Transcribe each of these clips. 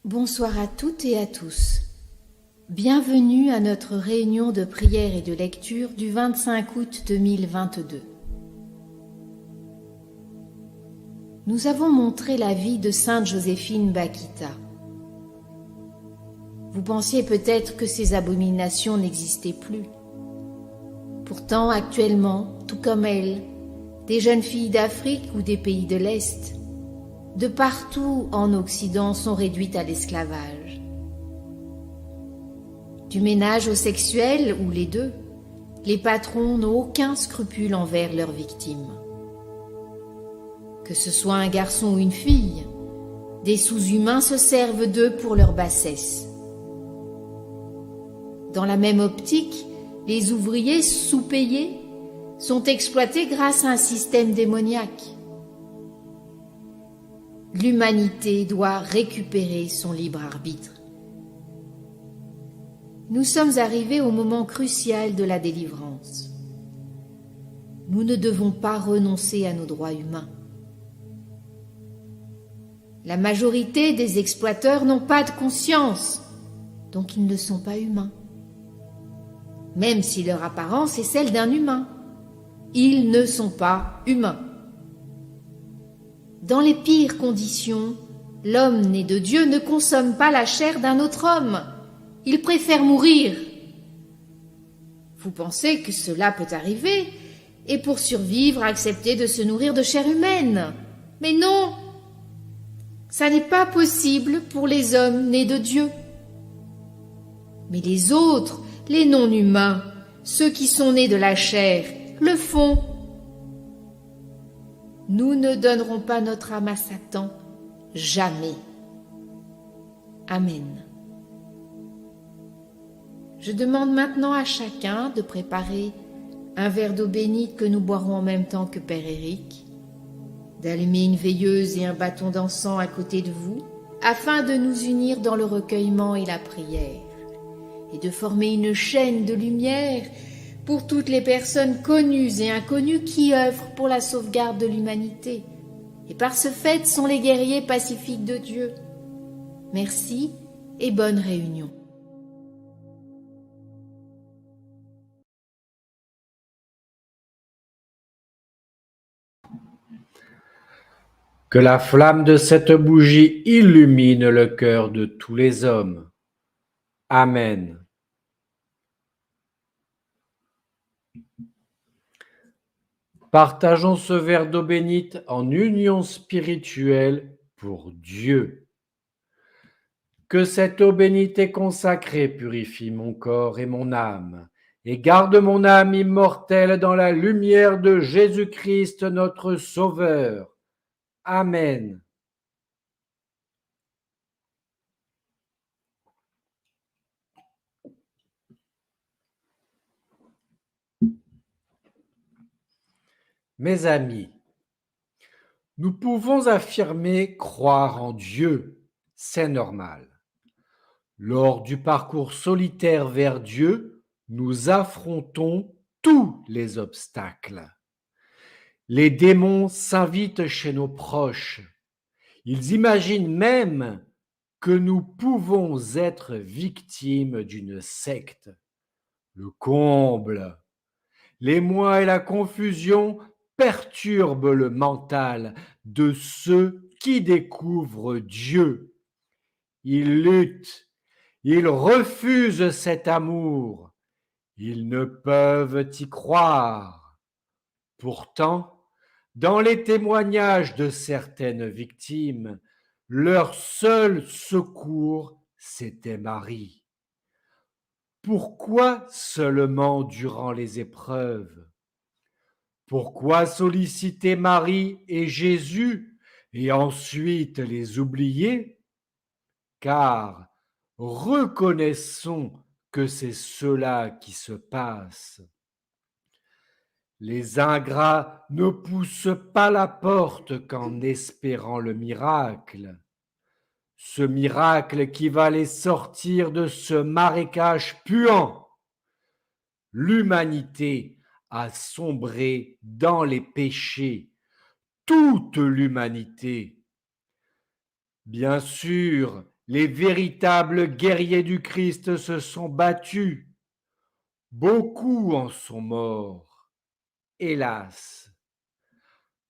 Bonsoir à toutes et à tous. Bienvenue à notre réunion de prière et de lecture du 25 août 2022. Nous avons montré la vie de Sainte Joséphine Bakhita. Vous pensiez peut-être que ces abominations n'existaient plus. Pourtant, actuellement, tout comme elle, des jeunes filles d'Afrique ou des pays de l'Est, de partout en Occident sont réduites à l'esclavage. Du ménage au sexuel ou les deux, les patrons n'ont aucun scrupule envers leurs victimes. Que ce soit un garçon ou une fille, des sous-humains se servent d'eux pour leur bassesse. Dans la même optique, les ouvriers sous-payés sont exploités grâce à un système démoniaque. L'humanité doit récupérer son libre arbitre. Nous sommes arrivés au moment crucial de la délivrance. Nous ne devons pas renoncer à nos droits humains. La majorité des exploiteurs n'ont pas de conscience, donc ils ne sont pas humains. Même si leur apparence est celle d'un humain, ils ne sont pas humains. Dans les pires conditions, l'homme né de Dieu ne consomme pas la chair d'un autre homme. Il préfère mourir. Vous pensez que cela peut arriver et pour survivre accepter de se nourrir de chair humaine. Mais non, ça n'est pas possible pour les hommes nés de Dieu. Mais les autres, les non-humains, ceux qui sont nés de la chair, le font. Nous ne donnerons pas notre âme à Satan, jamais. Amen. Je demande maintenant à chacun de préparer un verre d'eau bénite que nous boirons en même temps que Père Éric, d'allumer une veilleuse et un bâton d'encens à côté de vous, afin de nous unir dans le recueillement et la prière, et de former une chaîne de lumière pour toutes les personnes connues et inconnues qui œuvrent pour la sauvegarde de l'humanité, et par ce fait sont les guerriers pacifiques de Dieu. Merci et bonne réunion. Que la flamme de cette bougie illumine le cœur de tous les hommes. Amen. Partageons ce verre d'eau bénite en union spirituelle pour Dieu. Que cette eau bénite et consacrée purifie mon corps et mon âme, et garde mon âme immortelle dans la lumière de Jésus-Christ notre Sauveur. Amen. Mes amis, nous pouvons affirmer croire en Dieu, c'est normal. Lors du parcours solitaire vers Dieu, nous affrontons tous les obstacles. Les démons s'invitent chez nos proches. Ils imaginent même que nous pouvons être victimes d'une secte. Le comble. L'émoi et la confusion perturbent le mental de ceux qui découvrent Dieu. Ils luttent, ils refusent cet amour, ils ne peuvent y croire. Pourtant, dans les témoignages de certaines victimes, leur seul secours, c'était Marie. Pourquoi seulement durant les épreuves? Pourquoi solliciter Marie et Jésus et ensuite les oublier? Car reconnaissons que c'est cela qui se passe. Les ingrats ne poussent pas la porte qu'en espérant le miracle. Ce miracle qui va les sortir de ce marécage puant. L'humanité a sombré dans les péchés, toute l'humanité. Bien sûr, Les véritables guerriers du Christ se sont battus. Beaucoup en sont morts, hélas.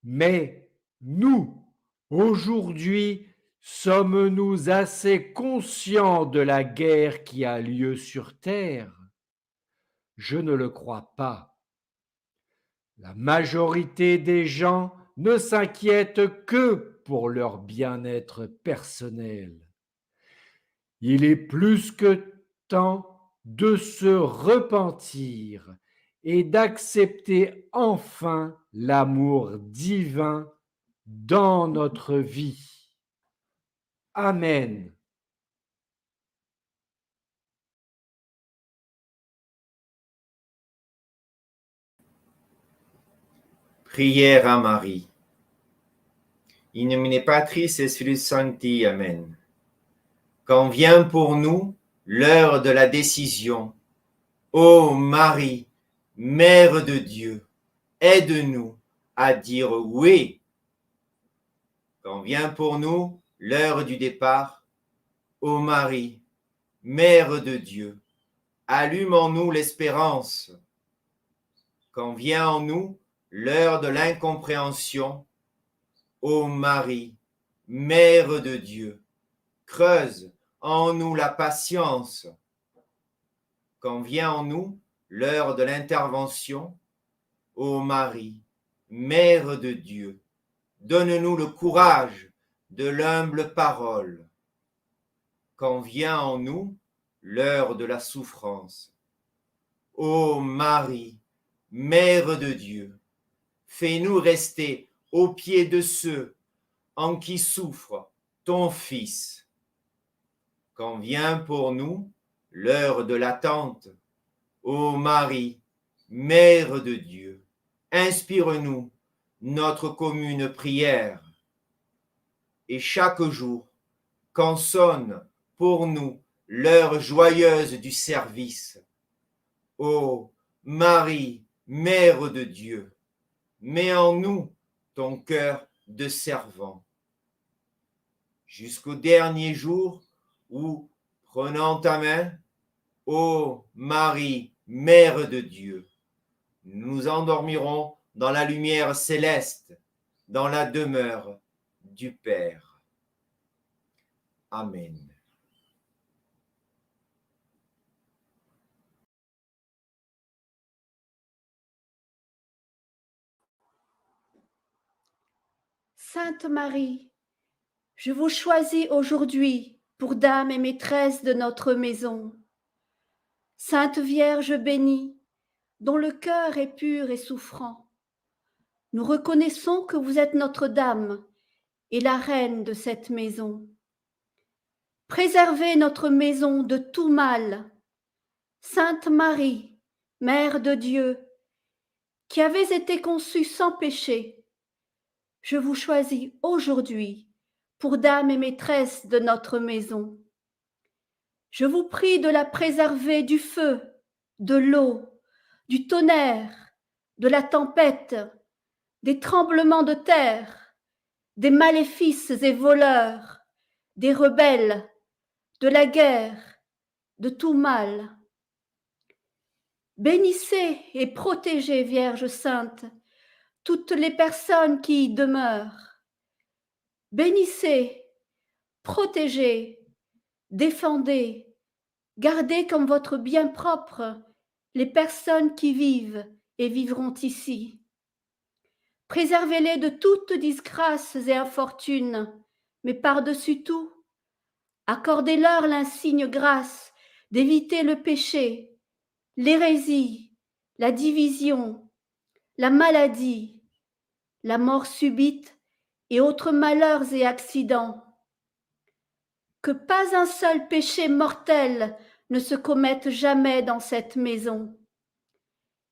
Mais nous, aujourd'hui, sommes-nous assez conscients de la guerre qui a lieu sur Terre? Je ne le crois pas. La majorité des gens ne s'inquiètent que pour leur bien-être personnel. Il est plus que temps de se repentir et d'accepter enfin l'amour divin dans notre vie. Amen. Prière à Marie. In nomine Patris et Filii Sancti. Amen. Quand vient pour nous l'heure de la décision, ô Marie, Mère de Dieu, aide-nous à dire oui. Quand vient pour nous l'heure du départ, ô Marie, Mère de Dieu, allume en nous l'espérance. Quand vient en nous l'heure de l'incompréhension, ô Marie, Mère de Dieu, creuse en nous la patience. Quand vient en nous l'heure de l'intervention, ô Marie, Mère de Dieu, donne-nous le courage de l'humble parole. Quand vient en nous l'heure de la souffrance, ô Marie, Mère de Dieu, fais-nous rester aux pieds de ceux en qui souffre ton Fils. Quand vient pour nous l'heure de l'attente, ô Marie, Mère de Dieu, inspire-nous notre commune prière. Et chaque jour, quand sonne pour nous l'heure joyeuse du service, ô Marie, Mère de Dieu, mets en nous ton cœur de servant. Jusqu'au dernier jour où, prenant ta main, ô Marie, Mère de Dieu, nous nous endormirons dans la lumière céleste, dans la demeure du Père. Amen. Sainte Marie, je vous choisis aujourd'hui pour dame et maîtresse de notre maison. Sainte Vierge bénie, dont le cœur est pur et souffrant, nous reconnaissons que vous êtes Notre-Dame et la reine de cette maison. Préservez notre maison de tout mal. Sainte Marie, Mère de Dieu, qui avez été conçue sans péché, je vous choisis aujourd'hui pour dame et maîtresse de notre maison. Je vous prie de la préserver du feu, de l'eau, du tonnerre, de la tempête, des tremblements de terre, des maléfices et voleurs, des rebelles, de la guerre, de tout mal. Bénissez et protégez, Vierge Sainte, toutes les personnes qui y demeurent. Bénissez, protégez, défendez, gardez comme votre bien propre les personnes qui vivent et vivront ici. Préservez-les de toutes disgrâces et infortunes, mais par-dessus tout, accordez-leur l'insigne grâce d'éviter le péché, l'hérésie, la division, la maladie, la mort subite et autres malheurs et accidents. Que pas un seul péché mortel ne se commette jamais dans cette maison,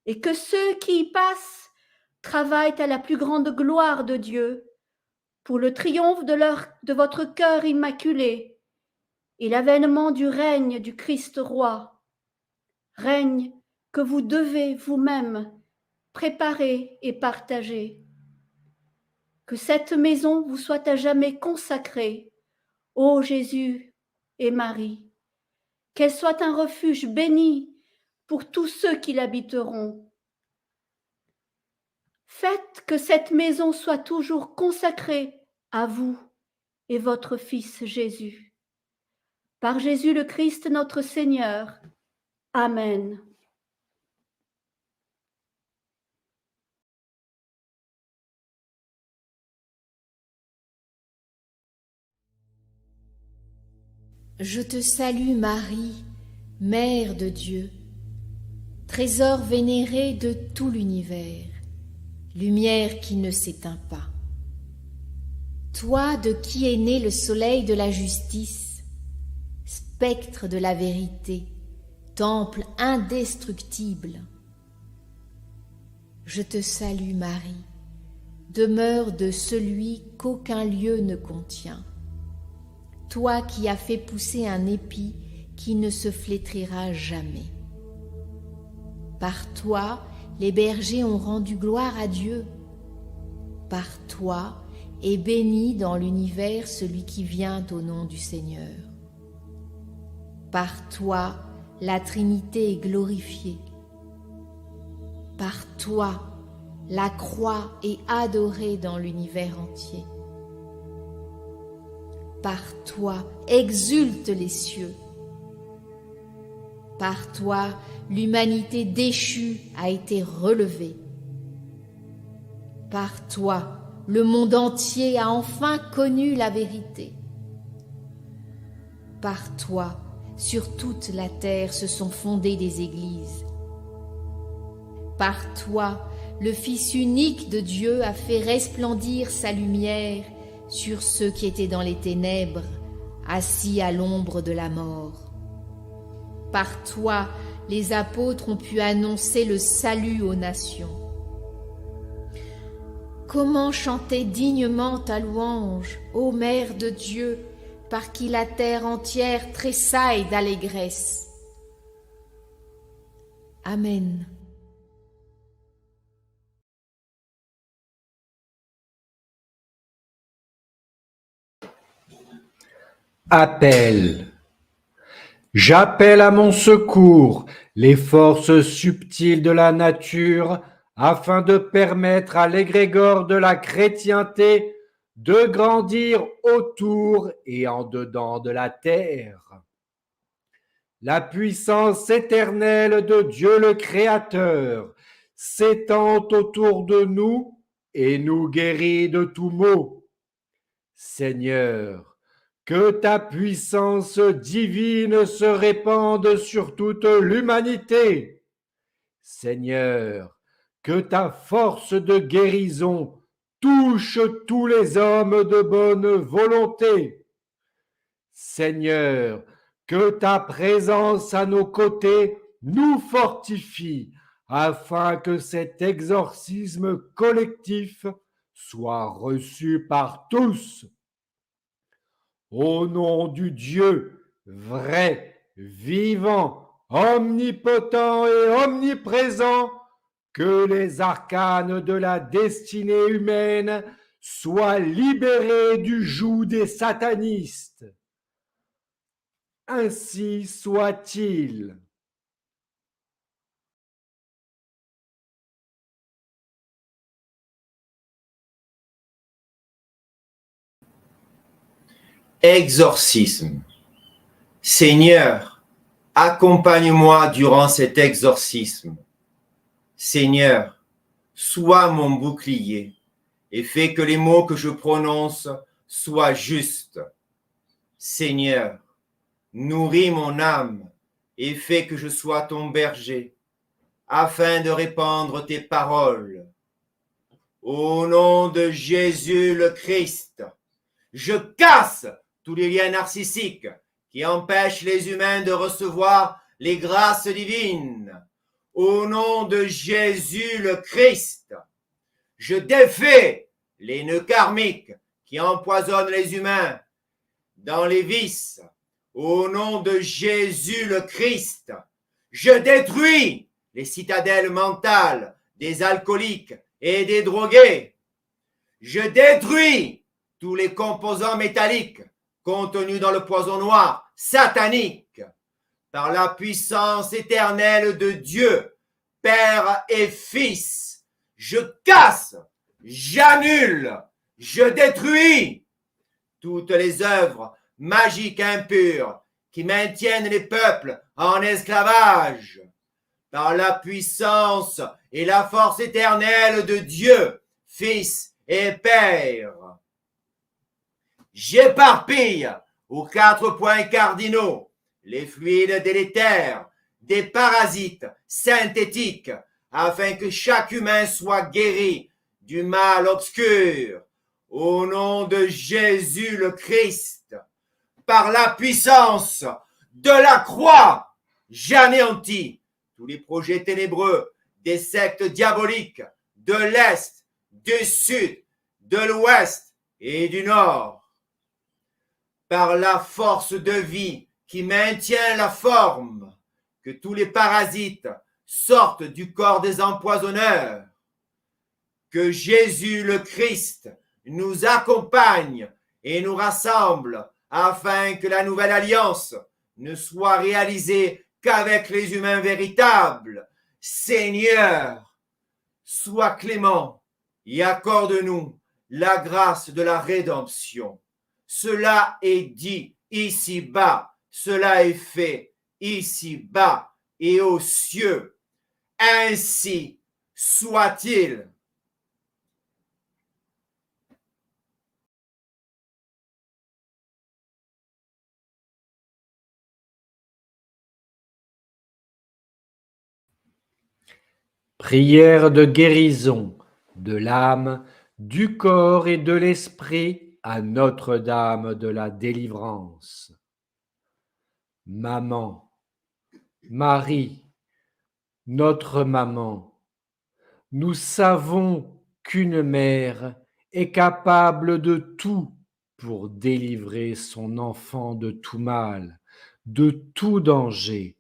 et que ceux qui y passent travaillent à la plus grande gloire de Dieu, pour le triomphe de votre cœur immaculé et l'avènement du règne du Christ roi, règne que vous devez vous-même préparer et partager. Que cette maison vous soit à jamais consacrée, ô Jésus, et Marie. Qu'elle soit un refuge béni pour tous ceux qui l'habiteront. Faites que cette maison soit toujours consacrée à vous et votre Fils Jésus. Par Jésus le Christ notre Seigneur. Amen. Je te salue Marie, Mère de Dieu, trésor vénéré de tout l'univers, lumière qui ne s'éteint pas. Toi de qui est né le soleil de la justice, spectre de la vérité, temple indestructible. Je te salue Marie, demeure de celui qu'aucun lieu ne contient. Toi qui as fait pousser un épi qui ne se flétrira jamais. Par toi, les bergers ont rendu gloire à Dieu. Par toi est béni dans l'univers celui qui vient au nom du Seigneur. Par toi, la Trinité est glorifiée. Par toi, la croix est adorée dans l'univers entier. Par toi exultent les cieux. Par toi, l'humanité déchue a été relevée. Par toi, le monde entier a enfin connu la vérité. Par toi, sur toute la terre se sont fondées des églises. Par toi, le Fils unique de Dieu a fait resplendir sa lumière sur ceux qui étaient dans les ténèbres, assis à l'ombre de la mort. Par toi, les apôtres ont pu annoncer le salut aux nations. Comment chanter dignement ta louange, ô Mère de Dieu, par qui la terre entière tressaille d'allégresse. Amen. Appel. J'appelle à mon secours les forces subtiles de la nature afin de permettre à l'égrégore de la chrétienté de grandir autour et en dedans de la terre. La puissance éternelle de Dieu le Créateur s'étend autour de nous et nous guérit de tout maux. Seigneur, que ta puissance divine se répande sur toute l'humanité. Seigneur, que ta force de guérison touche tous les hommes de bonne volonté. Seigneur, que ta présence à nos côtés nous fortifie afin que cet exorcisme collectif soit reçu par tous. Au nom du Dieu vrai, vivant, omnipotent et omniprésent, que les arcanes de la destinée humaine soient libérés du joug des satanistes. Ainsi soit-il. Exorcisme. Seigneur, accompagne-moi durant cet exorcisme. Seigneur, sois mon bouclier et fais que les mots que je prononce soient justes. Seigneur, nourris mon âme et fais que je sois ton berger, afin de répandre tes paroles. Au nom de Jésus le Christ, je casse tous les liens narcissiques qui empêchent les humains de recevoir les grâces divines. Au nom de Jésus le Christ, je défais les nœuds karmiques qui empoisonnent les humains dans les vices. Au nom de Jésus le Christ, je détruis les citadelles mentales des alcooliques et des drogués. Je détruis tous les composants métalliques contenus dans le poison noir satanique, par la puissance éternelle de Dieu, Père et Fils, je casse, j'annule, je détruis toutes les œuvres magiques impures qui maintiennent les peuples en esclavage. Par la puissance et la force éternelle de Dieu, Fils et Père. J'éparpille aux 4 points cardinaux les fluides délétères des parasites synthétiques afin que chaque humain soit guéri du mal obscur. Au nom de Jésus le Christ, par la puissance de la croix, j'anéantis tous les projets ténébreux des sectes diaboliques de l'Est, du Sud, de l'Ouest et du Nord. Par la force de vie qui maintient la forme, que tous les parasites sortent du corps des empoisonneurs. Que Jésus le Christ nous accompagne et nous rassemble afin que la nouvelle alliance ne soit réalisée qu'avec les humains véritables. Seigneur, sois clément et accorde-nous la grâce de la rédemption. Cela est dit ici-bas, cela est fait ici-bas et aux cieux. Ainsi soit-il. Prière de guérison de l'âme, du corps et de l'esprit à Notre-Dame de la délivrance. Maman, Marie, notre maman, nous savons qu'une mère est capable de tout pour délivrer son enfant de tout mal, de tout danger,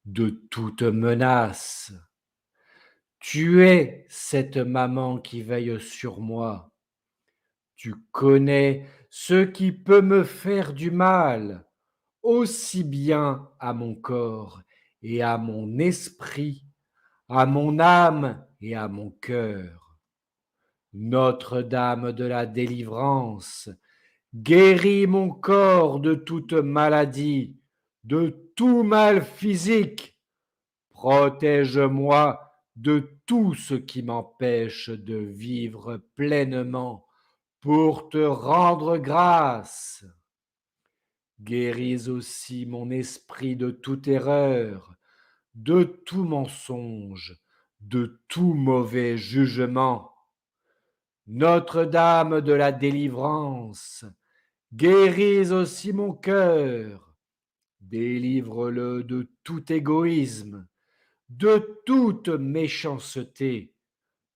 de toute menace. Tu es cette maman qui veille sur moi. Tu connais ce qui peut me faire du mal, aussi bien à mon corps et à mon esprit, à mon âme et à mon cœur. Notre-Dame de la délivrance, guéris mon corps de toute maladie, de tout mal physique. Protège-moi de tout ce qui m'empêche de vivre pleinement pour te rendre grâce. Guéris aussi mon esprit de toute erreur, de tout mensonge, de tout mauvais jugement. Notre-Dame de la délivrance, guéris aussi mon cœur, délivre-le de tout égoïsme, de toute méchanceté,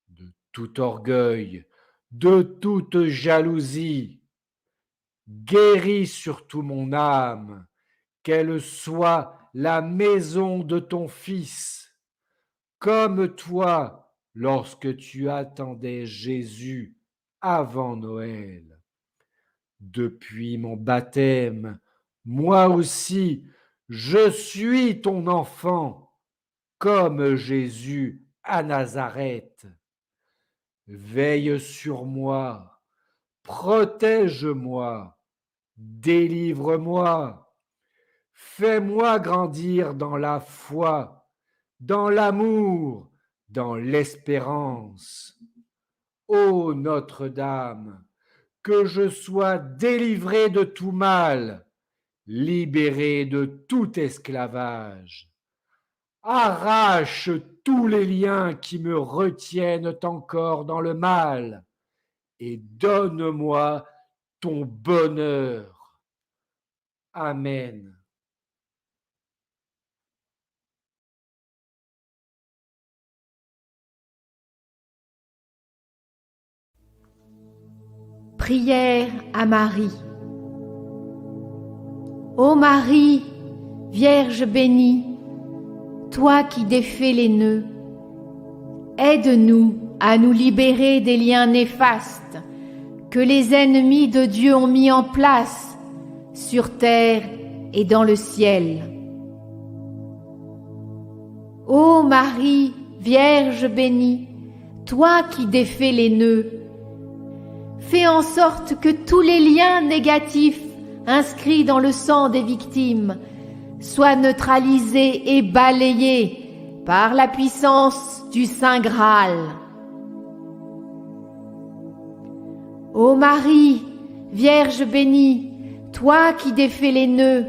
de tout orgueil, de toute jalousie. Guéris surtout mon âme, qu'elle soit la maison de ton Fils, comme toi lorsque tu attendais Jésus avant Noël. Depuis mon baptême, moi aussi, je suis ton enfant, comme Jésus à Nazareth. Veille sur moi, protège-moi, délivre-moi, fais-moi grandir dans la foi, dans l'amour, dans l'espérance. Ô Notre-Dame, que je sois délivré de tout mal, libéré de tout esclavage. Arrache tous les liens qui me retiennent encore dans le mal et donne-moi ton bonheur. Amen. Prière à Marie. Ô Marie, Vierge bénie, toi qui défais les nœuds, aide-nous à nous libérer des liens néfastes que les ennemis de Dieu ont mis en place sur terre et dans le ciel. Ô Marie, Vierge bénie, toi qui défais les nœuds, fais en sorte que tous les liens négatifs inscrits dans le sang des victimes soient neutralisés et balayés par la puissance du Saint Graal. Ô Marie, Vierge bénie, toi qui défais les nœuds,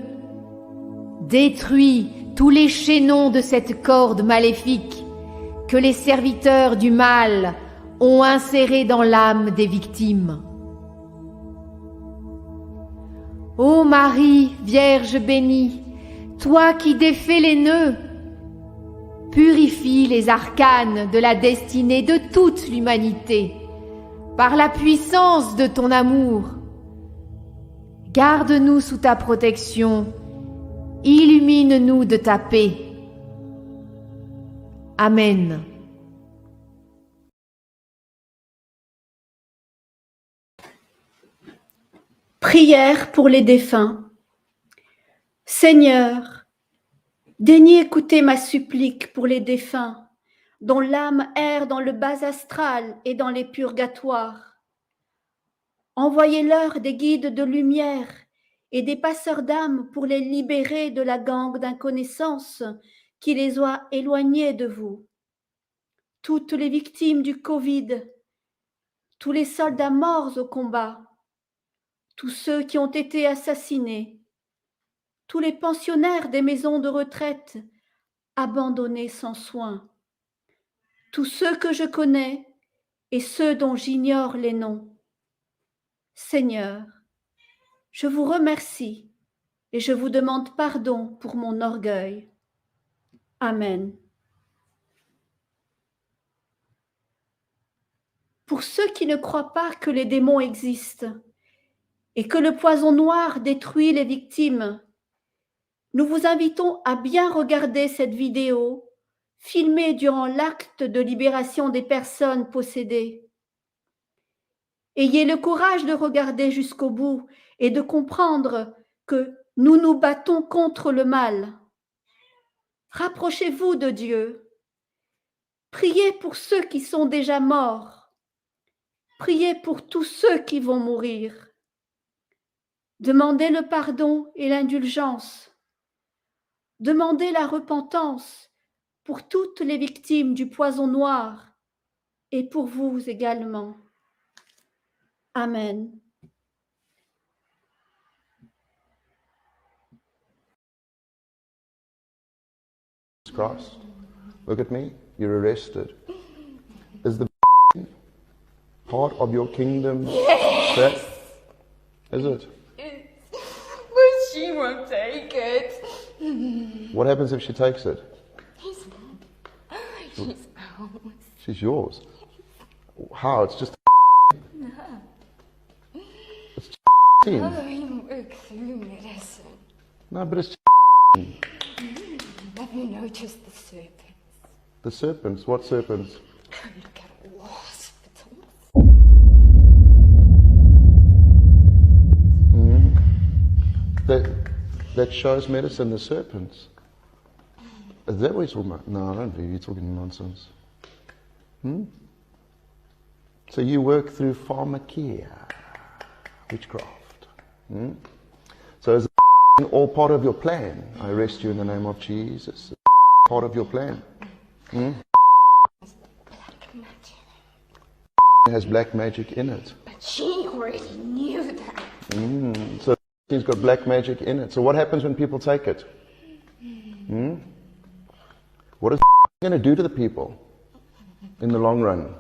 détruis tous les chaînons de cette corde maléfique que les serviteurs du mal ont insérés dans l'âme des victimes. Ô Marie, Vierge bénie, toi qui défais les nœuds, purifie les arcanes de la destinée de toute l'humanité par la puissance de ton amour. Garde-nous sous ta protection, illumine-nous de ta paix. Amen. Prière pour les défunts. Seigneur, daignez écouter ma supplique pour les défunts, dont l'âme erre dans le bas astral et dans les purgatoires. Envoyez-leur des guides de lumière et des passeurs d'âmes pour les libérer de la gangue d'inconnaissance qui les a éloignés de vous. Toutes les victimes du Covid, tous les soldats morts au combat, tous ceux qui ont été assassinés, tous les pensionnaires des maisons de retraite abandonnés sans soin, tous ceux que je connais et ceux dont j'ignore les noms. Seigneur, je vous remercie et je vous demande pardon pour mon orgueil. Amen. Pour ceux qui ne croient pas que les démons existent et que le poison noir détruit les victimes, nous vous invitons à bien regarder cette vidéo filmée durant l'acte de libération des personnes possédées. Ayez le courage de regarder jusqu'au bout et de comprendre que nous nous battons contre le mal. Rapprochez-vous de Dieu. Priez pour ceux qui sont déjà morts. Priez pour tous ceux qui vont mourir. Demandez le pardon et l'indulgence. Demandez la repentance pour toutes les victimes du poison noir et pour vous également. Amen. Christ, look at me, you're arrested. Is the part of your kingdom threat? Is it? But she won't take it. What happens if she takes it? She's ours. She's yours. How? It's just it's team. Oh, you work through medicine. No, but it's Have you noticed the serpents? the serpents. What serpents? Look at all hospitals. That shows medicine, the serpents. Is that what you're talking about? No, I don't believe you're talking nonsense. So you work through pharmakia, witchcraft. So is all part of your plan? I arrest you in the name of Jesus. Part of your plan. Black magic. It has black magic in it. But she already knew that. So it's got black magic in it. So what happens when people take it? What is going to do to the people in the long run?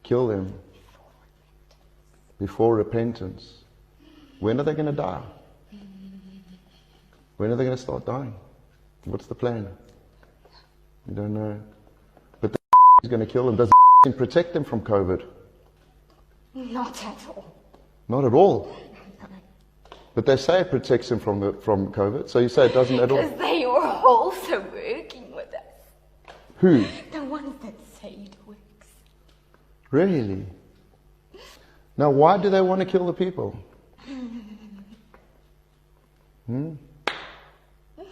Kill them. Before repentance. When are they going to die? When are they going to start dying? What's the plan? You don't know. But the is going to kill them. Does it protect them from COVID? Not at all. Not at all. But they say it protects them from COVID. So you say it doesn't at all? Because they were also working with us. Who? The ones that say it works. Really? Now why do they want to kill the people? Hmm? That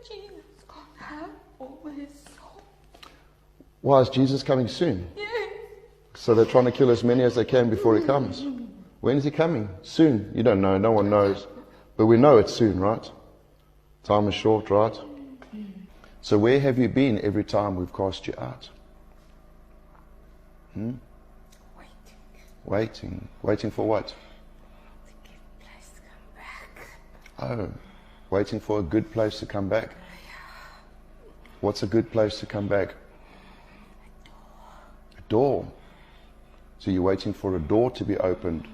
Jesus gonna have over his soul. Why is Jesus coming soon? Yeah. So they're trying to kill as many as they can before he comes. When is he coming? Soon. You don't know. No one knows. But we know it's soon, right? Time is short, right? So where have you been every time we've cast you out? Waiting. Waiting. Waiting for what? To get a place to come back. Oh, waiting for a good place to come back. What's a good place to come back? A door. So you're waiting for a door to be opened.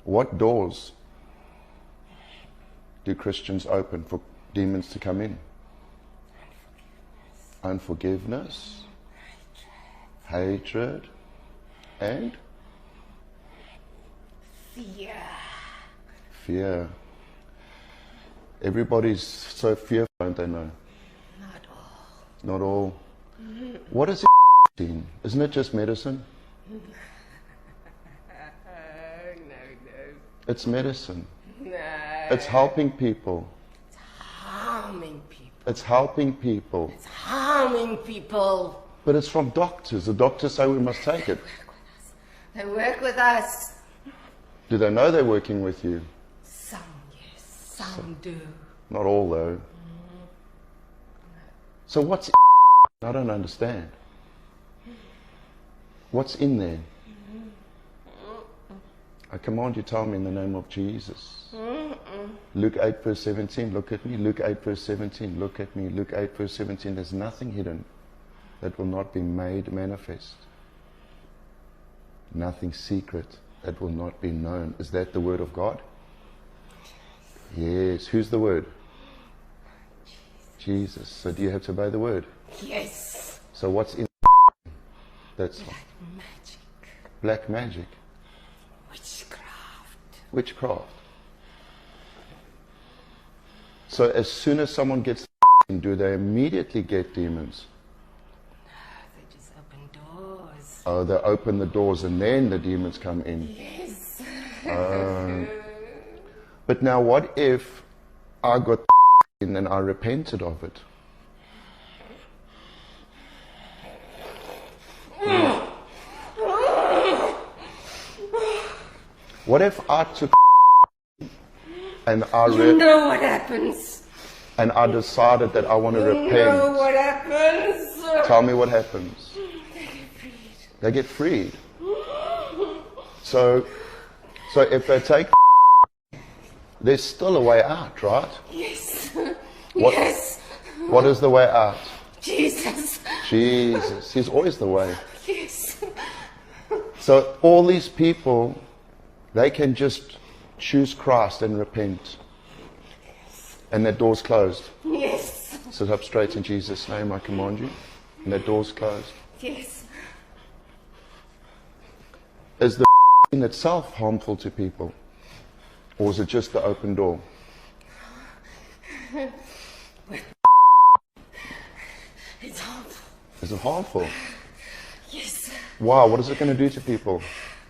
What doors do Christians open for demons to come in? Unforgiveness, hatred, and Fear. fear. Everybody's so fearful, don't they know? Not all. Not all. What is it? Isn't it just medicine? No. It's medicine. No. It's helping people. Harming people. It's helping people. It's harming people. But it's from doctors. The doctors say we must take it. They work with us. Do they know they're working with you? Some yes, some do. Not all, though. So what's I don't understand. What's in there? I command you, tell me in the name of Jesus. Luke 8 verse 17, look at me. Luke 8 verse 17, look at me. Luke 8 verse 17, there's nothing hidden that will not be made manifest. Nothing secret that will not be known. Is that the word of God? Yes. Who's the word? Jesus. So do you have to obey the word? Yes. So what's in that's Magic. black magic? Witchcraft. Witchcraft. So as soon as someone gets do they immediately get demons? They just open doors. Oh, they open the doors and then the demons come in. Yes. But now what if I got and then I repented of it? What if I took and You know what happens. and I decided that I want to You know repent? what happens. Tell me what happens. They get freed. So if they take, there's still a way out, right? Yes. What- Yes. What is the way out? Jesus. Jesus. He's always the way. Yes. So all these people, they can just choose Christ and repent. And that door's closed. Yes. Sit up straight in Jesus' name, I command you. And that door's closed. Yes. Is the in itself harmful to people? Or is it just the open door? It's harmful. Is it harmful? Yes. Why? What is it going to do to people?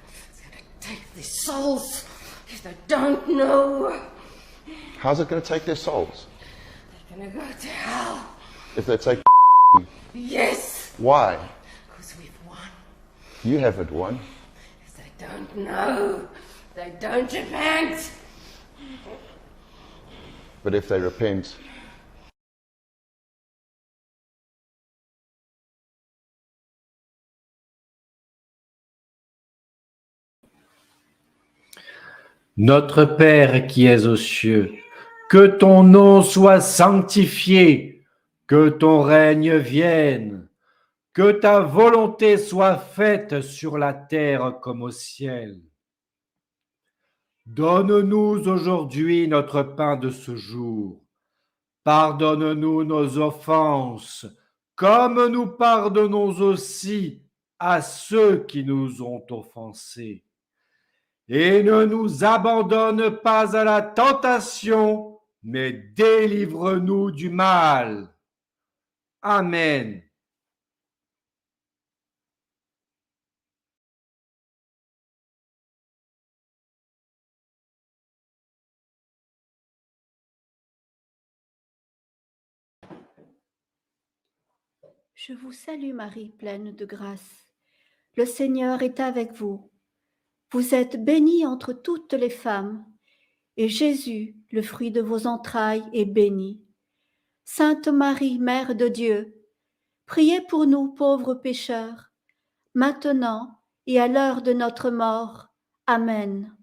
It's gonna take their souls if they don't know. How's it going to take their souls? They're gonna go to hell. If they take Yes. why? Because we've won. You haven't won. If they don't know, they don't repent. But if they repent, Notre Père qui es aux cieux, que ton nom soit sanctifié, que ton règne vienne, que ta volonté soit faite sur la terre comme au ciel. Donne-nous aujourd'hui notre pain de ce jour. Pardonne-nous nos offenses, comme nous pardonnons aussi à ceux qui nous ont offensés. Et ne nous abandonne pas à la tentation, mais délivre-nous du mal. Amen. Je vous salue Marie, pleine de grâce. Le Seigneur est avec vous. Vous êtes bénie entre toutes les femmes, et Jésus, le fruit de vos entrailles, est béni. Sainte Marie, Mère de Dieu, priez pour nous pauvres pécheurs, maintenant et à l'heure de notre mort. Amen.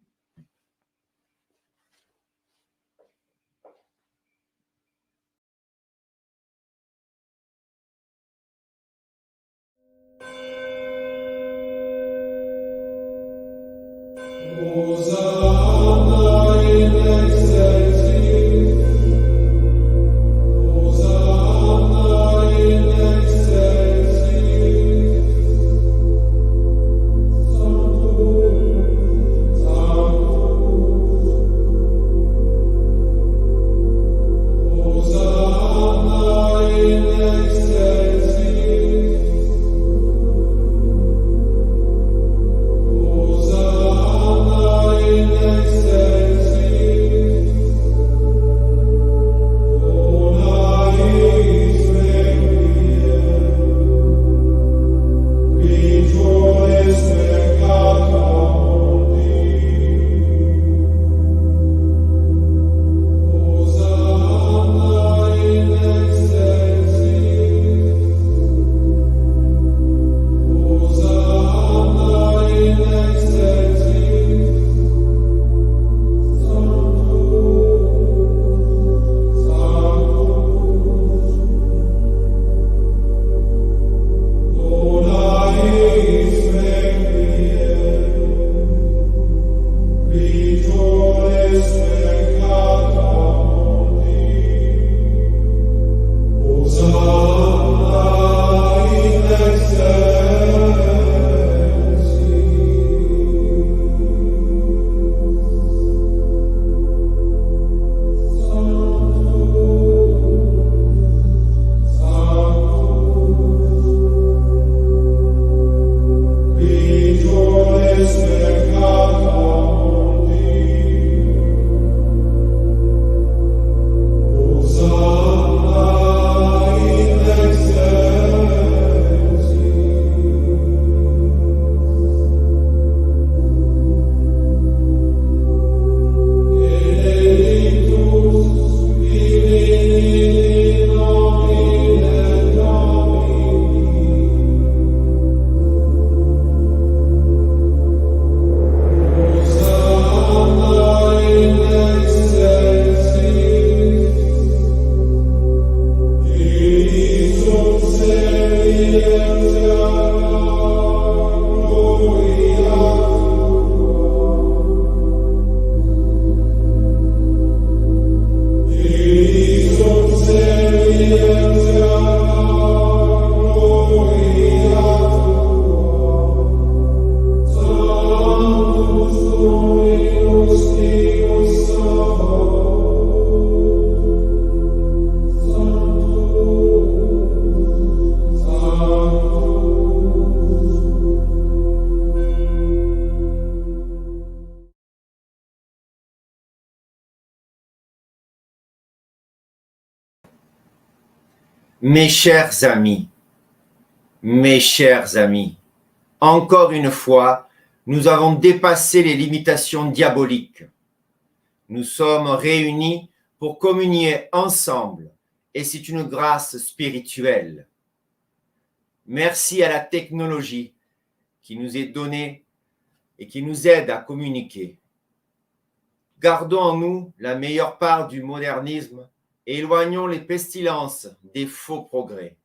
Mes chers amis, encore une fois, nous avons dépassé les limitations diaboliques. Nous sommes réunis pour communier ensemble et c'est une grâce spirituelle. Merci à la technologie qui nous est donnée et qui nous aide à communiquer. Gardons en nous la meilleure part du modernisme et éloignons les pestilences des faux progrès.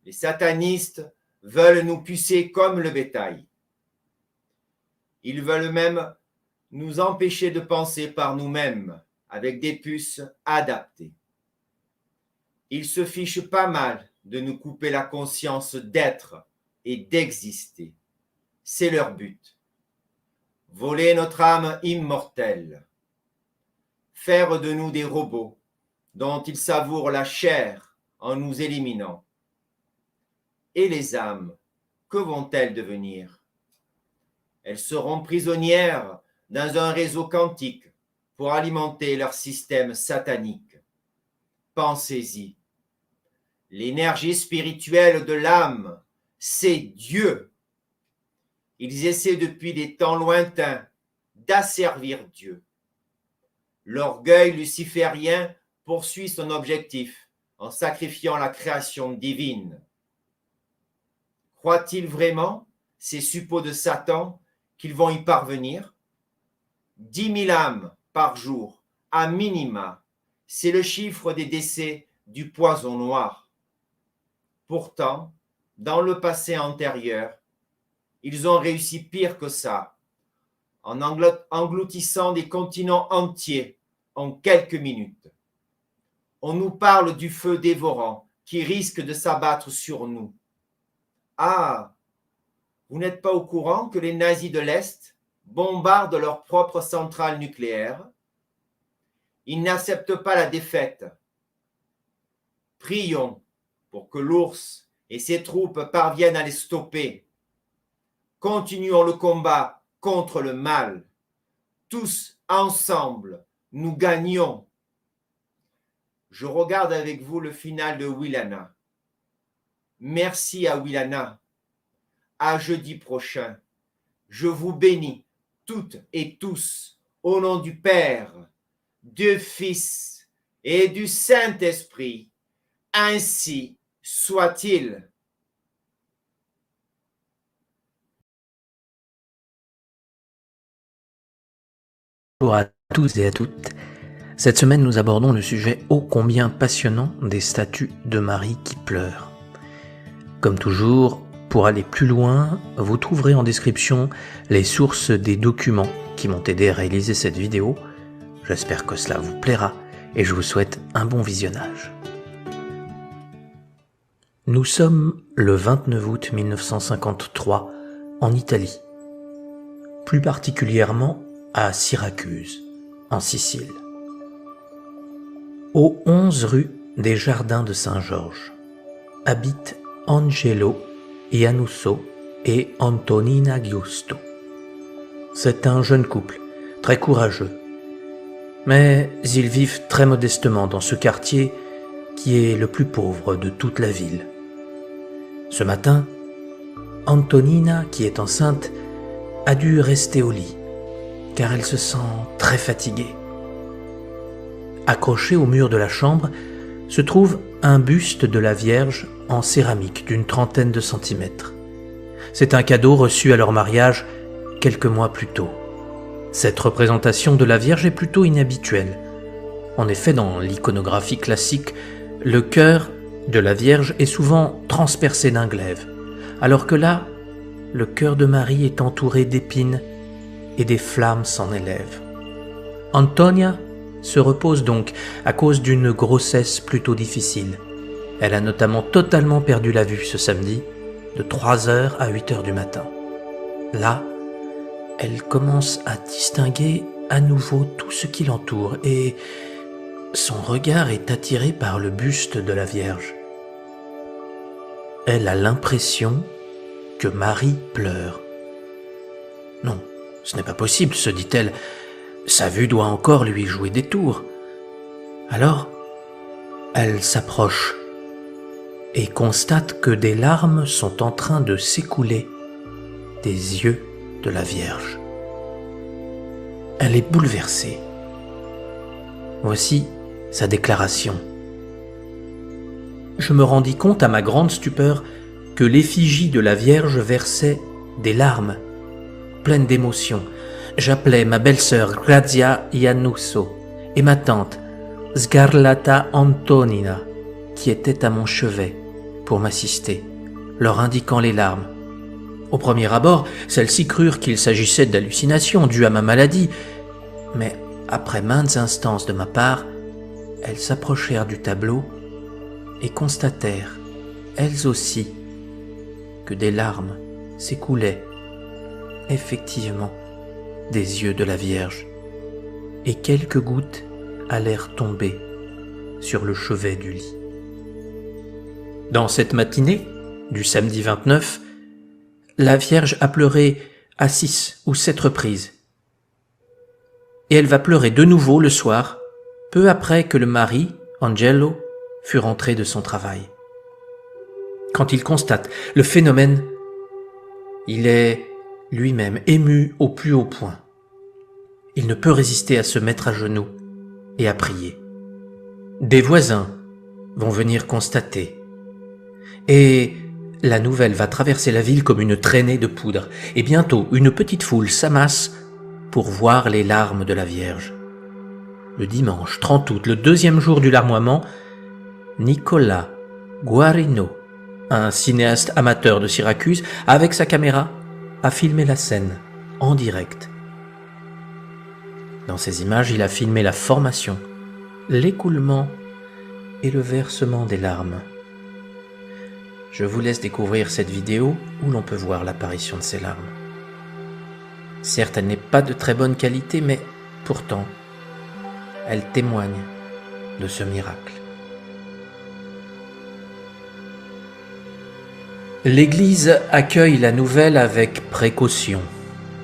Les satanistes veulent nous pucer comme le bétail. Ils veulent même nous empêcher de penser par nous-mêmes avec des puces adaptées. Ils se fichent pas mal de nous couper la conscience d'être et d'exister. C'est leur but. Voler notre âme immortelle. Faire de nous des robots dont ils savourent la chair en nous éliminant. Et les âmes, que vont-elles devenir? Elles seront prisonnières dans un réseau quantique pour alimenter leur système satanique. Pensez-y. L'énergie spirituelle de l'âme, c'est Dieu. Ils essaient depuis des temps lointains d'asservir Dieu. L'orgueil luciférien poursuit son objectif en sacrifiant la création divine. Croient-ils vraiment, ces suppôts de Satan, qu'ils vont y parvenir? 10 000 âmes par jour, à minima, c'est le chiffre des décès du poison noir. Pourtant, dans le passé antérieur, ils ont réussi pire que ça, en engloutissant des continents entiers en quelques minutes. On nous parle du feu dévorant qui risque de s'abattre sur nous. Ah, vous n'êtes pas au courant que les nazis de l'Est bombardent leur propre centrale nucléaire? Ils n'acceptent pas la défaite. Prions pour que l'ours et ses troupes parviennent à les stopper. Continuons le combat contre le mal. Tous ensemble, nous gagnons. Je regarde avec vous le final de Wilana. Merci à Wilana. À jeudi prochain. Je vous bénis toutes et tous au nom du Père, du Fils et du Saint-Esprit. Ainsi soit-il. Bonjour à tous et à toutes. Cette semaine, nous abordons le sujet ô combien passionnant des statues de Marie qui pleurent. Comme toujours, pour aller plus loin, vous trouverez en description les sources des documents qui m'ont aidé à réaliser cette vidéo. J'espère que cela vous plaira et je vous souhaite un bon visionnage. Nous sommes le 29 août 1953 en Italie, plus particulièrement à Syracuse, en Sicile. Au 11 rue des Jardins de Saint-Georges habitent Angelo Iannuso et Antonina Giusto. C'est un jeune couple, très courageux. Mais ils vivent très modestement dans ce quartier qui est le plus pauvre de toute la ville. Ce matin, Antonina, qui est enceinte, a dû rester au lit, car elle se sent très fatiguée. Accroché au mur de la chambre se trouve un buste de la Vierge en céramique d'une 30aine de centimètres. C'est un cadeau reçu à leur mariage quelques mois plus tôt. Cette représentation de la Vierge est plutôt inhabituelle. En effet, dans l'iconographie classique, le cœur de la Vierge est souvent transpercé d'un glaive, alors que là, le cœur de Marie est entouré d'épines et des flammes s'en élèvent. Antonia se repose donc à cause d'une grossesse plutôt difficile. Elle a notamment totalement perdu la vue ce samedi, de 3h à 8h du matin. Là, elle commence à distinguer à nouveau tout ce qui l'entoure et son regard est attiré par le buste de la Vierge. Elle a l'impression que Marie pleure. Non, ce n'est pas possible, se dit-elle. Sa vue doit encore lui jouer des tours. Alors, elle s'approche et constate que des larmes sont en train de s'écouler des yeux de la Vierge. Elle est bouleversée. Voici sa déclaration. Je me rendis compte à ma grande stupeur que l'effigie de la Vierge versait des larmes, pleines d'émotion. J'appelai ma belle-sœur Grazia Iannuso et ma tante Scarlata Antonina, qui était à mon chevet, pour m'assister, leur indiquant les larmes. Au premier abord, celles-ci crurent qu'il s'agissait d'hallucinations dues à ma maladie, mais après maintes instances de ma part, elles s'approchèrent du tableau et constatèrent, elles aussi, que des larmes s'écoulaient, effectivement, des yeux de la Vierge, et quelques gouttes allèrent tomber sur le chevet du lit. Dans cette matinée, du samedi 29, la Vierge a pleuré à 6 ou 7 reprises. Et elle va pleurer de nouveau le soir, peu après que le mari, Angelo, fut rentré de son travail. Quand il constate le phénomène, il est lui-même ému au plus haut point. Il ne peut résister à se mettre à genoux et à prier. Des voisins vont venir constater. Et la nouvelle va traverser la ville comme une traînée de poudre. Et bientôt, une petite foule s'amasse pour voir les larmes de la Vierge. Le dimanche 30 août, le deuxième jour du larmoiement, Nicolas Guarino, un cinéaste amateur de Syracuse, avec sa caméra, a filmé la scène en direct. Dans ces images, il a filmé la formation, l'écoulement et le versement des larmes. Je vous laisse découvrir cette vidéo où l'on peut voir l'apparition de ces larmes. Certes, elle n'est pas de très bonne qualité, mais pourtant, elle témoigne de ce miracle. L'Église accueille la nouvelle avec précaution.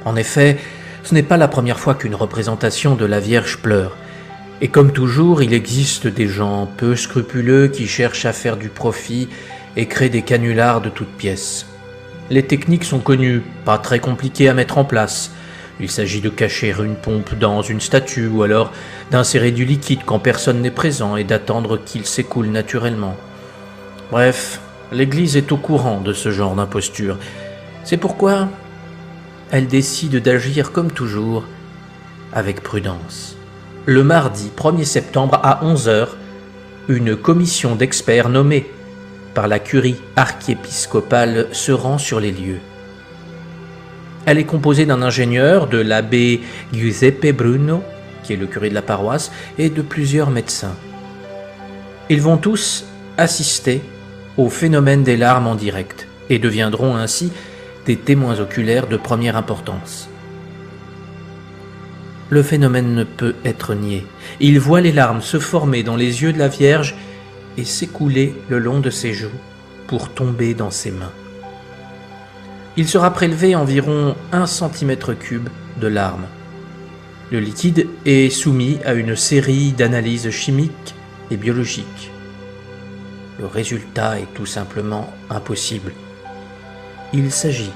En effet, ce n'est pas la première fois qu'une représentation de la Vierge pleure. Et comme toujours, il existe des gens peu scrupuleux qui cherchent à faire du profit et créent des canulars de toutes pièces. Les techniques sont connues, pas très compliquées à mettre en place. Il s'agit de cacher une pompe dans une statue ou alors d'insérer du liquide quand personne n'est présent et d'attendre qu'il s'écoule naturellement. Bref, l'Église est au courant de ce genre d'imposture. C'est pourquoi elle décide d'agir comme toujours, avec prudence. Le mardi 1er septembre à 11h, une commission d'experts nommée par la curie archiépiscopale se rend sur les lieux. Elle est composée d'un ingénieur, de l'abbé Giuseppe Bruno, qui est le curé de la paroisse, et de plusieurs médecins. Ils vont tous assister au phénomène des larmes en direct et deviendront ainsi des témoins oculaires de première importance. Le phénomène ne peut être nié. Ils voient les larmes se former dans les yeux de la Vierge et s'écouler le long de ses joues pour tomber dans ses mains. Il sera prélevé environ 1 cm3 de larmes. Le liquide est soumis à une série d'analyses chimiques et biologiques. Le résultat est tout simplement impossible. Il s'agit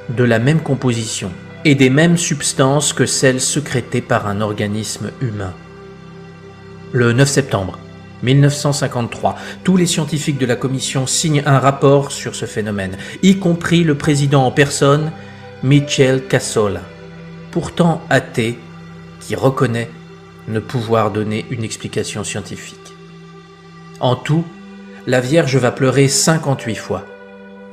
de la même composition et des mêmes substances que celles sécrétées par un organisme humain. Le 9 septembre 1953, tous les scientifiques de la commission signent un rapport sur ce phénomène, y compris le président en personne, Michel Cassola, pourtant athée, qui reconnaît ne pouvoir donner une explication scientifique. En tout, la Vierge va pleurer 58 fois.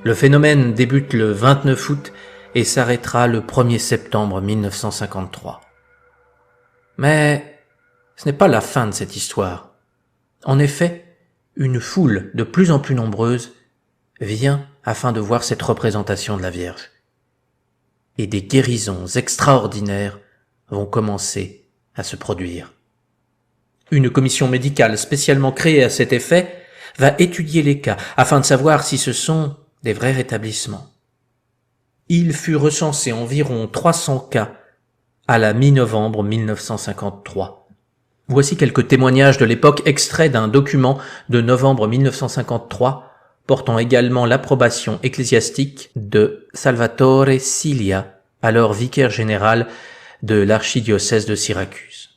Le phénomène débute le 29 août et s'arrêtera le 1er septembre 1953. Mais ce n'est pas la fin de cette histoire. En effet, une foule de plus en plus nombreuse vient afin de voir cette représentation de la Vierge. Et des guérisons extraordinaires vont commencer à se produire. Une commission médicale spécialement créée à cet effet va étudier les cas afin de savoir si ce sont des vrais rétablissements. Il fut recensé environ 300 cas à la mi-novembre 1953. Voici quelques témoignages de l'époque extraits d'un document de novembre 1953 portant également l'approbation ecclésiastique de Salvatore Silia, alors vicaire général de l'archidiocèse de Syracuse.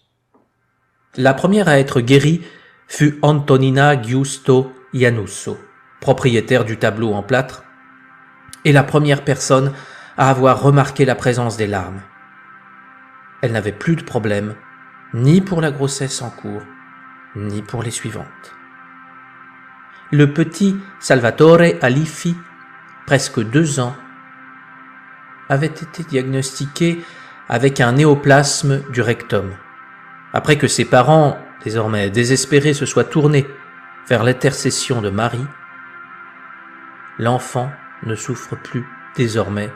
La première à être guérie fut Antonina Giusto Iannusso, propriétaire du tableau en plâtre, et la première personne à avoir remarqué la présence des larmes. Elle n'avait plus de problème, ni pour la grossesse en cours, ni pour les suivantes. Le petit Salvatore Alifi, presque 2 ans, avait été diagnostiqué avec un néoplasme du rectum, après que ses parents, désormais désespérés, se soient tournés vers l'intercession de Marie. L'enfant ne souffre plus désormais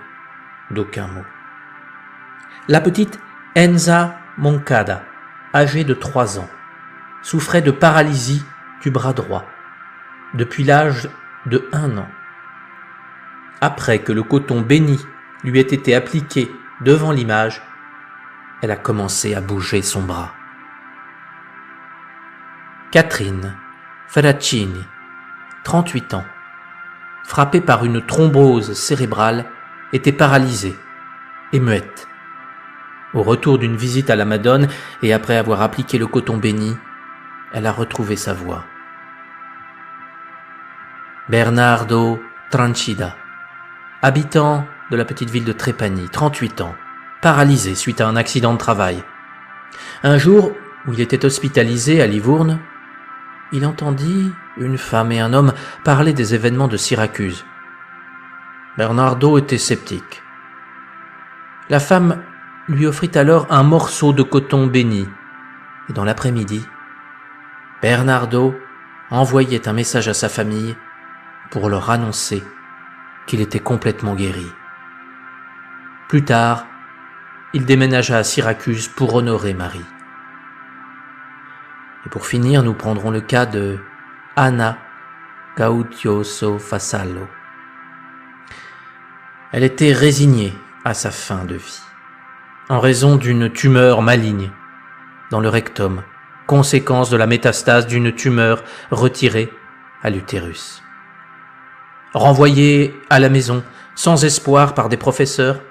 d'aucun mot. La petite Enza Moncada, âgée de 3 ans, souffrait de paralysie du bras droit depuis l'âge de 1 an. Après que le coton béni lui ait été appliqué devant l'image, elle a commencé à bouger son bras. Catherine Ferracini, 38 ans, frappée par une thrombose cérébrale, était paralysée et muette. Au retour d'une visite à la Madone et après avoir appliqué le coton béni, elle a retrouvé sa voix. Bernardo Tranchida, habitant de la petite ville de Trépani, 38 ans, paralysé suite à un accident de travail. Un jour où il était hospitalisé à Livourne, il entendit une femme et un homme parler des événements de Syracuse. Bernardo était sceptique. La femme lui offrit alors un morceau de coton béni, et dans l'après-midi, Bernardo envoyait un message à sa famille pour leur annoncer qu'il était complètement guéri. Plus tard, il déménagea à Syracuse pour honorer Marie. Et pour finir, nous prendrons le cas de Anna Gaudioso Fassallo. Elle était résignée à sa fin de vie, en raison d'une tumeur maligne dans le rectum, conséquence de la métastase d'une tumeur retirée à l'utérus. Renvoyée à la maison, sans espoir par des professeurs,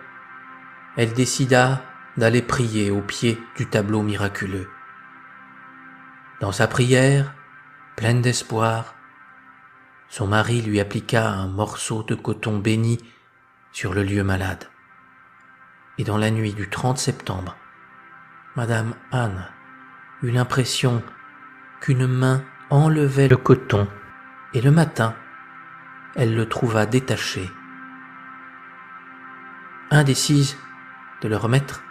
elle décida d'aller prier au pied du tableau miraculeux. Dans sa prière, pleine d'espoir, son mari lui appliqua un morceau de coton béni sur le lieu malade. Et dans la nuit du 30 septembre, Madame Anne eut l'impression qu'une main enlevait le coton, et le matin, elle le trouva détaché. Indécise de le remettre,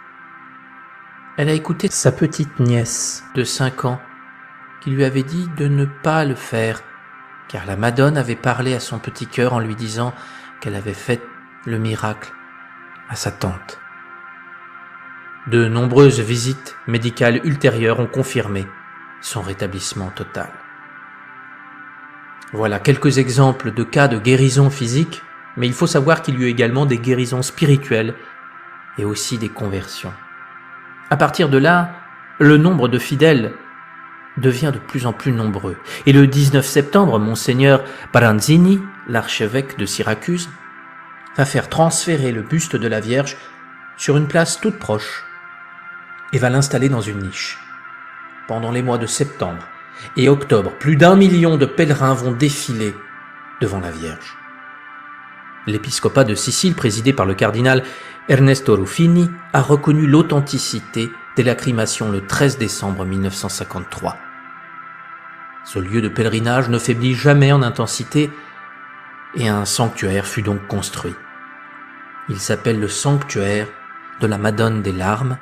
elle a écouté sa petite nièce de 5 ans qui lui avait dit de ne pas le faire, car la Madone avait parlé à son petit cœur en lui disant qu'elle avait fait le miracle à sa tante. De nombreuses visites médicales ultérieures ont confirmé son rétablissement total. Voilà quelques exemples de cas de guérison physique, mais il faut savoir qu'il y a eu également des guérisons spirituelles et aussi des conversions. À partir de là, le nombre de fidèles devient de plus en plus nombreux. Et le 19 septembre, Monseigneur Baranzini, l'archevêque de Syracuse, va faire transférer le buste de la Vierge sur une place toute proche et va l'installer dans une niche. Pendant les mois de septembre et octobre, plus d'1 million de pèlerins vont défiler devant la Vierge. L'épiscopat de Sicile, présidé par le cardinal Ernesto Ruffini, a reconnu l'authenticité des lacrymations le 13 décembre 1953. Ce lieu de pèlerinage ne faiblit jamais en intensité et un sanctuaire fut donc construit. Il s'appelle le sanctuaire de la Madone des Larmes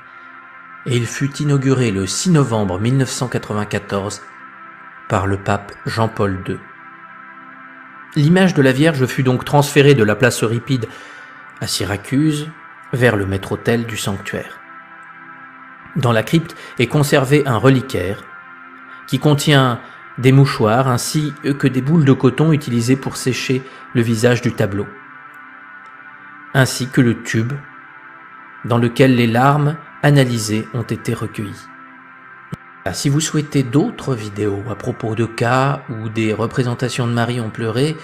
et il fut inauguré le 6 novembre 1994 par le pape Jean-Paul II. L'image de la Vierge fut donc transférée de la place Euripide à Syracuse vers le maître-autel du sanctuaire. Dans la crypte est conservé un reliquaire qui contient des mouchoirs ainsi que des boules de coton utilisées pour sécher le visage du tableau, ainsi que le tube dans lequel les larmes analysées ont été recueillies. Si vous souhaitez d'autres vidéos à propos de cas où des représentations de Marie ont pleuré,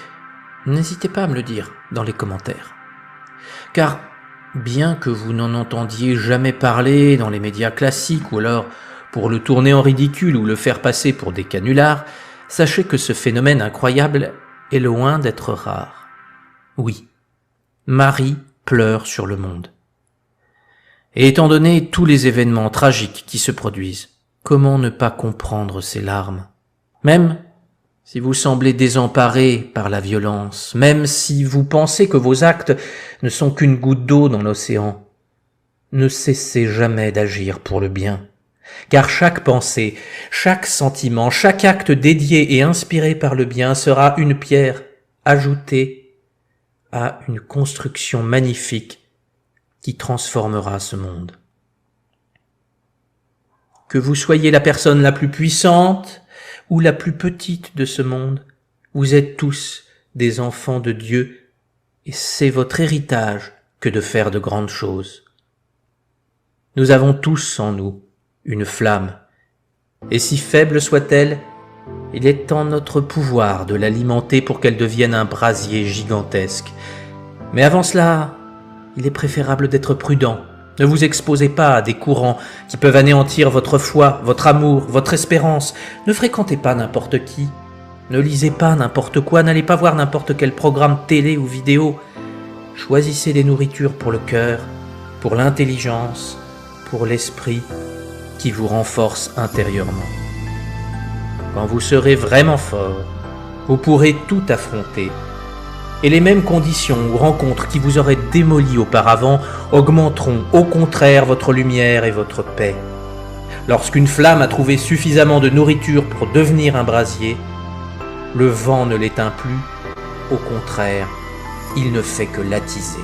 n'hésitez pas à me le dire dans les commentaires. Car bien que vous n'en entendiez jamais parler dans les médias classiques ou alors pour le tourner en ridicule ou le faire passer pour des canulars, sachez que ce phénomène incroyable est loin d'être rare. Oui, Marie pleure sur le monde. Et étant donné tous les événements tragiques qui se produisent, comment ne pas comprendre ces larmes? Même si vous semblez désemparé par la violence, même si vous pensez que vos actes ne sont qu'une goutte d'eau dans l'océan, ne cessez jamais d'agir pour le bien. Car chaque pensée, chaque sentiment, chaque acte dédié et inspiré par le bien sera une pierre ajoutée à une construction magnifique qui transformera ce monde. Que vous soyez la personne la plus puissante ou la plus petite de ce monde, vous êtes tous des enfants de Dieu et c'est votre héritage que de faire de grandes choses. Nous avons tous en nous une flamme, et si faible soit-elle, Il est en notre pouvoir de l'alimenter pour qu'elle devienne un brasier gigantesque. Mais avant cela, il est préférable d'être prudent. Ne vous exposez pas à des courants qui peuvent anéantir votre foi, votre amour, votre espérance. Ne fréquentez pas n'importe qui. Ne lisez pas n'importe quoi, n'allez pas voir n'importe quel programme télé ou vidéo. Choisissez des nourritures pour le cœur, pour l'intelligence, pour l'esprit, qui vous renforcent intérieurement. Quand vous serez vraiment fort, vous pourrez tout affronter. Et les mêmes conditions ou rencontres qui vous auraient démoli auparavant augmenteront au contraire votre lumière et votre paix. Lorsqu'une flamme a trouvé suffisamment de nourriture pour devenir un brasier, le vent ne l'éteint plus, au contraire, il ne fait que l'attiser.